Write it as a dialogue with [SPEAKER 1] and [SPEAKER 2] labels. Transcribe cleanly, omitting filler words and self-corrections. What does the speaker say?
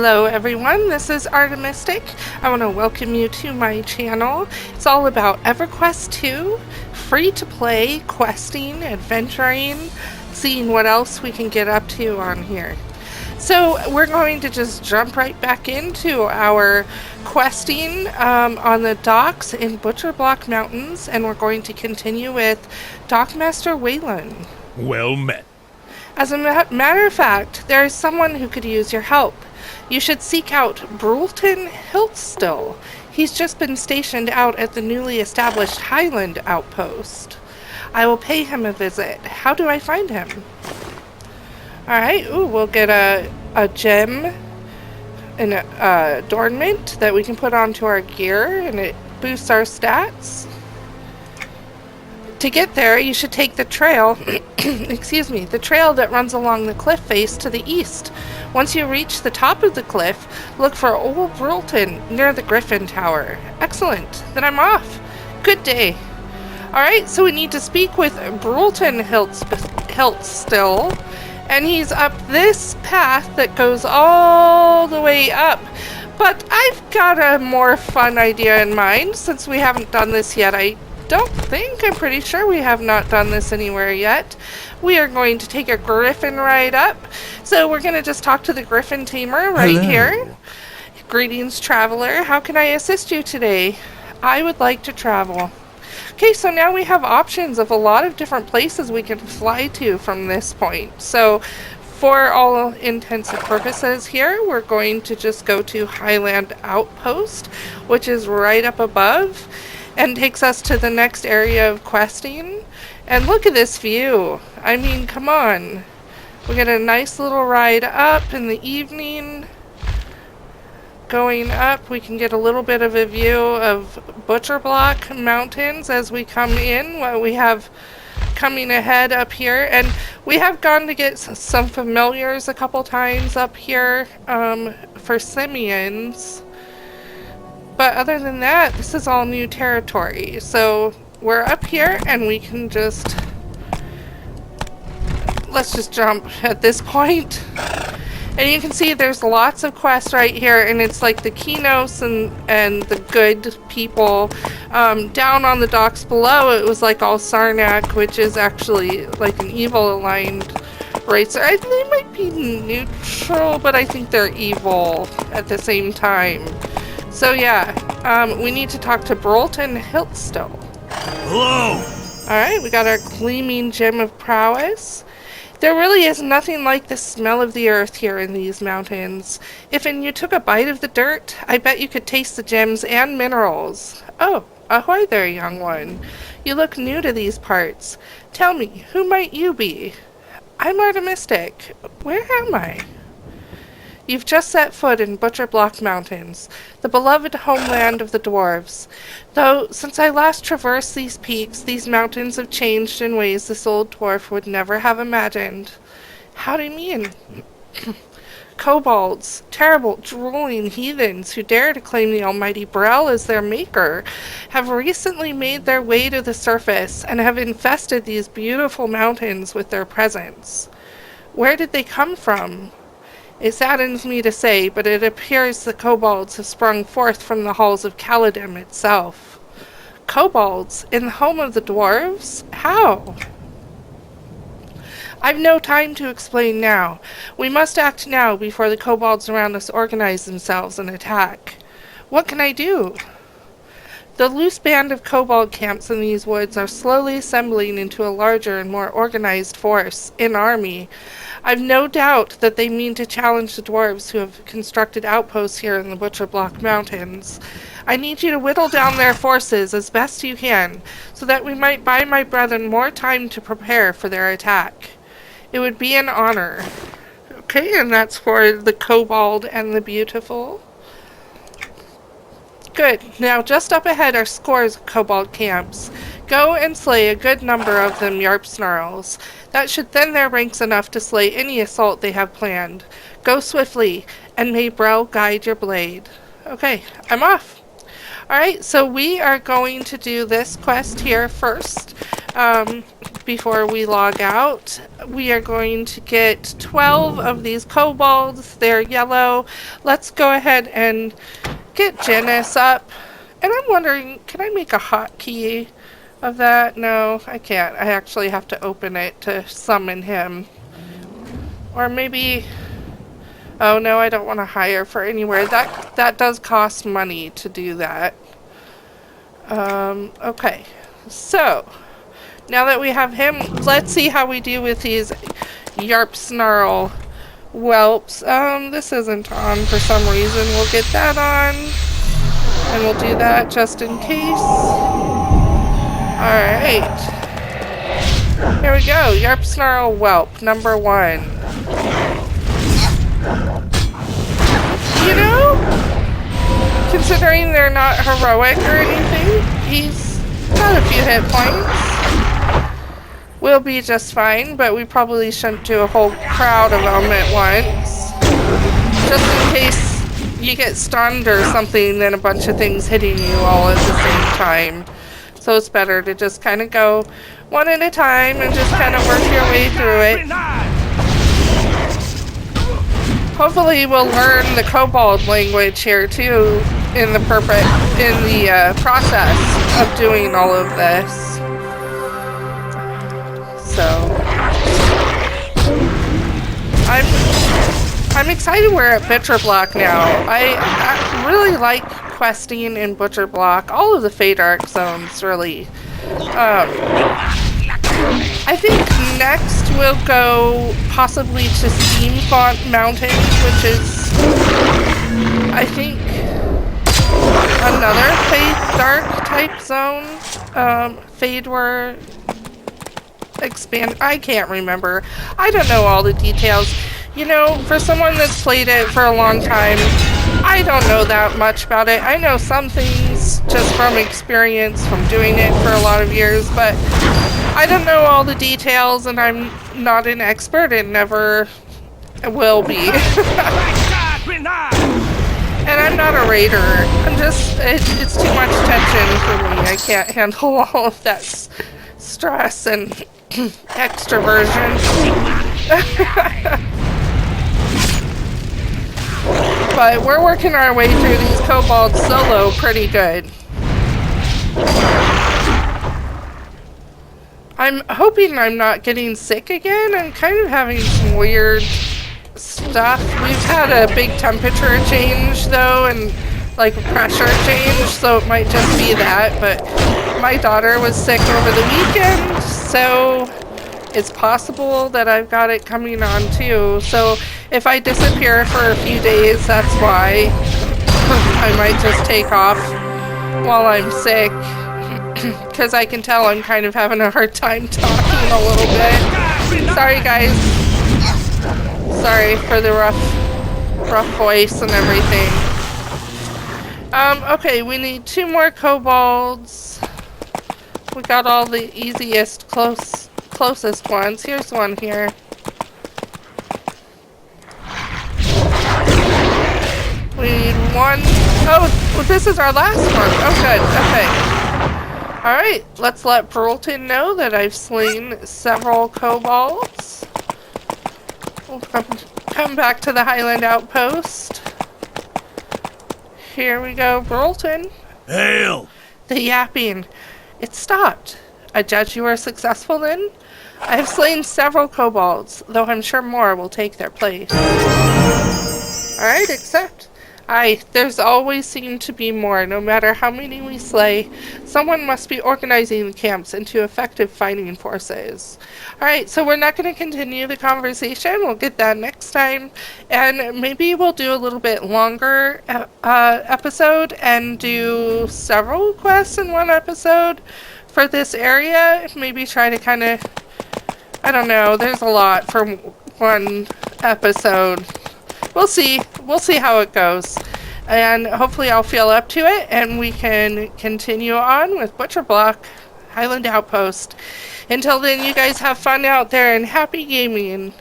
[SPEAKER 1] Hello everyone, this is Artemistic. I want to welcome you to my channel. It's all about EverQuest II, free to play, questing, adventuring, seeing what else we can get up to on here. So we're going to just jump right back into our questing on the docks in Butcherblock Mountains, and we're going to continue with Dockmaster Waylon.
[SPEAKER 2] Well met.
[SPEAKER 1] As a matter of fact, there is someone who could use your help. You should seek out Brulton Hiltstill. He's just been stationed out at the newly established Highland Outpost. I will pay him a visit. How do I find him? Alright, we'll get a gem, an adornment that we can put onto our gear, and it boosts our stats. To get there, you should take the trail, the trail that runs along the cliff face to the east. Once you reach the top of the cliff, look for Old Brulton near the Griffin Tower. Excellent. Then I'm off. Good day. Alright, so we need to speak with Brulton Hiltstill, and he's up this path that goes all the way up. But I've got a more fun idea in mind, since we haven't done this yet. I'm pretty sure we have not done this anywhere yet. We are going to take a griffin ride up. So we're going to just talk to the griffin tamer right here. Greetings, traveler. How can I assist you today? I would like to travel. Okay, so now we have options of a lot of different places we can fly to from this point. So for all intents and purposes here, we're going to just go to Highland Outpost, which is right up above, and takes us to the next area of questing. And look at this view. I mean, come on. We get a nice little ride up in the evening. Going up, we can get a little bit of a view of Butcherblock Mountains as we come in, what we have coming ahead up here. And we have gone to get some familiars a couple times up here for simians. But other than that, this is all new territory. So we're up here and we can just... let's just jump at this point. And you can see there's lots of quests right here, and it's like the Keynotes and the good people. Down on the docks below, it was like all Sarnak, which is actually like an evil aligned race. They might be neutral, but I think they're evil at the same time. So yeah, we need to talk to Brulton Hiltstill.
[SPEAKER 2] Hello!
[SPEAKER 1] Alright, we got our gleaming gem of prowess. There really is nothing like the smell of the earth here in these mountains. If you took a bite of the dirt, I bet you could taste the gems and minerals. Oh, ahoy there, young one. You look new to these parts. Tell me, who might you be? I'm Artemistic. Where am I? You've just set foot in Butcherblock Mountains, the beloved homeland of the dwarves. Though, since I last traversed these peaks, these mountains have changed in ways this old dwarf would never have imagined. How do you mean? Kobolds, terrible, drooling heathens who dare to claim the almighty Brel as their maker, have recently made their way to the surface and have infested these beautiful mountains with their presence. Where did they come from? It saddens me to say, but it appears the kobolds have sprung forth from the halls of Caledem itself. Kobolds? In the home of the dwarves? How? I've no time to explain now. We must act now before the kobolds around us organize themselves and attack. What can I do? The loose band of kobold camps in these woods are slowly assembling into a larger and more organized force, an army. I've no doubt that they mean to challenge the dwarves who have constructed outposts here in the Butcherblock Mountains. I need you to whittle down their forces as best you can, so that we might buy my brethren more time to prepare for their attack. It would be an honor. Okay, and that's for the kobold and the beautiful. Good. Now, just up ahead are scores of kobold camps. Go and slay a good number of them yarp snarls. That should thin their ranks enough to slay any assault they have planned. Go swiftly, and may Brel guide your blade. Okay, I'm off. Alright, so we are going to do this quest here first. before we log out. We are going to get 12 of these kobolds. They're yellow. Let's go ahead and get Janice up. And I'm wondering, can I make a hotkey of that? No, I can't. I actually have to open it to summon him. Or maybe... Oh no, I don't want to hire for anywhere. That does cost money to do that. Okay. So, now that we have him, let's see how we do with these Yarp Snarl whelps. This isn't on for some reason. We'll get that on. And we'll do that just in case. Alright. Here we go. Yarp Snarl whelp, number 1. You know, considering they're not heroic or anything, he's got a few hit points. We'll be just fine, but we probably shouldn't do a whole crowd of them at once. Just in case you get stunned or something, then a bunch of things hitting you all at the same time. So it's better to just kind of go one at a time and just kind of work your way through it. Hopefully we'll learn the Kobold language here too in the process of doing all of this. So I'm excited we're at Butcherblock now. I really like questing in Butcherblock. All of the Fade Arc zones really. I think next we'll go possibly to Steamfont Mountain, which is, I think, another Fade Dark type zone. Fade were expand. I can't remember. I don't know all the details. You know, for someone that's played it for a long time, I don't know that much about it. I know some things just from experience, from doing it for a lot of years, but I don't know all the details, and I'm not an expert and never will be. And I'm not a raider. I'm just, it's too much tension for me. I can't handle all of that stress and extroversion. But we're working our way through these kobolds solo pretty good. I'm hoping I'm not getting sick again. I'm kind of having some weird stuff. We've had a big temperature change though, and like a pressure change, so it might just be that. But my daughter was sick over the weekend, so it's possible that I've got it coming on too. So if I disappear for a few days, that's why. I might just take off while I'm sick, because I can tell I'm kind of having a hard time talking a little bit. Sorry guys. Sorry for the rough voice and everything. Okay, we need 2 more kobolds. We got all the easiest closest ones. Here's one here. We need 1. Oh, this is our last one. Oh, good. Okay. Alright, let's let Brulton know that I've slain several kobolds. We'll come back to the Highland Outpost. Here we go, Brulton.
[SPEAKER 2] Hail!
[SPEAKER 1] The yapping. It stopped. I judge you were successful then? I have slain several kobolds, though I'm sure more will take their place. Alright, accept. There's always seemed to be more, no matter how many we slay. Someone must be organizing the camps into effective fighting forces. Alright, so we're not going to continue the conversation. We'll get that next time. And maybe we'll do a little bit longer episode and do several quests in one episode for this area. Maybe try to kind of, I don't know, there's a lot for one episode. We'll see. We'll see how it goes. And hopefully I'll feel up to it and we can continue on with Butcherblock, Highland Outpost. Until then, you guys have fun out there and happy gaming.